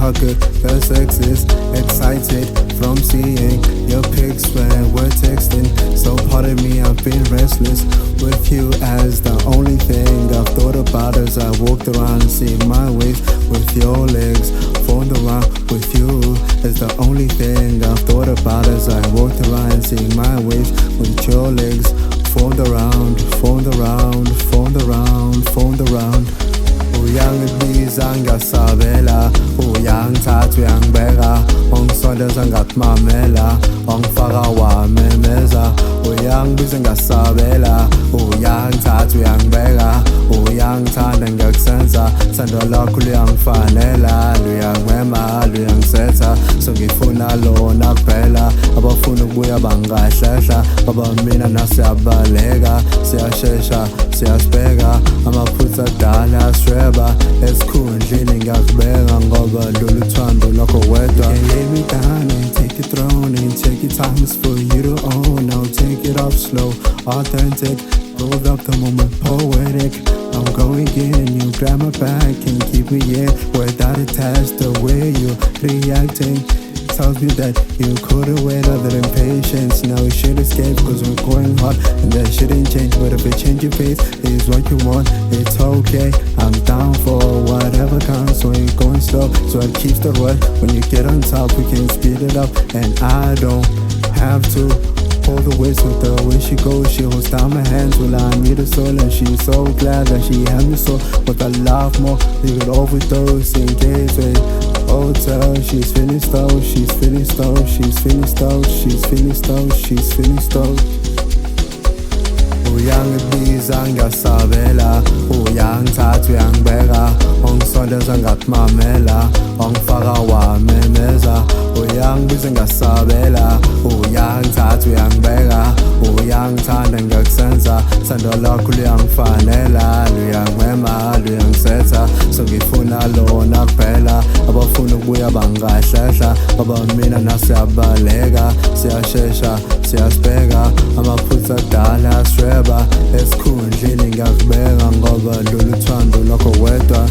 how good the sex is. Excited from seeing your pics when we're texting. So pardon me, I've been restless with you as the only thing I've thought about as I walked around, seeing my ways with your legs. Phoned around with you is the only thing I've thought about as I walked around, seeing my ways with your legs. Phoned around, phoned around, phoned around, phoned around. Uyangibiza, ngiyasabela, uyangithatha, uyangibeka, Wangisondeza ngak'mamela, Wangifaka, wamemeza. Uyangibiza, ngiyasabela, uyangithatha, uyangibeka, Uyangithanda, ngiyak'sensa, thando lwakho luyangifanela, luyangimema, luyangisetha. So ngifuna lona kuphela, abafuna ukubuya bangahlehla, baba mina nasiyabaleka, siyashesha, siyasibheka, amaphutha adala sireba, esikhundleni ngiyakubeka ngoba lolu thando lwakho wedwa. You can lay me down and take the throne and take your time, it's for you to own. Now take it off slow, authentic, build up the moment, poetic. I'm going in, you grab my back and keep me in without a test. The way you're reacting tells me that you couldn't wait other than patience. Now you should escape cause we're going hard and that shouldn't change. But if a change of pace is what you want, it's okay. I'm down for whatever comes when you're going slow. So it keeps the rush. When you get on top we can speed it up, and I don't have to hold the waist with the way she goes. She holds down my hands while I need her soul, and she's so glad that she had me so. But I love more, we could overdose, engage with hotel. She's feeling stoked, she's feeling stoked, she's feeling stoked, she's feeling stoked, she's feeling stoked. Uyangibiza, ngiyasabela, uyangithatha, uyangibeka, Wangisondeza ngak'mamela, Wangifaka, wamemeza. Uyangibiza, ngiyasabela, uyangithatha, uyangibeka, Uyangithanda, ngiyak'sensa, thando lwakho luyangifanela, luyangimema, luyangisetha. So ngifuna lona kuphela, abafuna ukubuya bangahlehla, baba mina nasiyabaleka, siyashesha, siyasibheka, amaphutha adala sireba, esikhundleni ngiyakubeka ngoba lolu thando lwakho wedwa.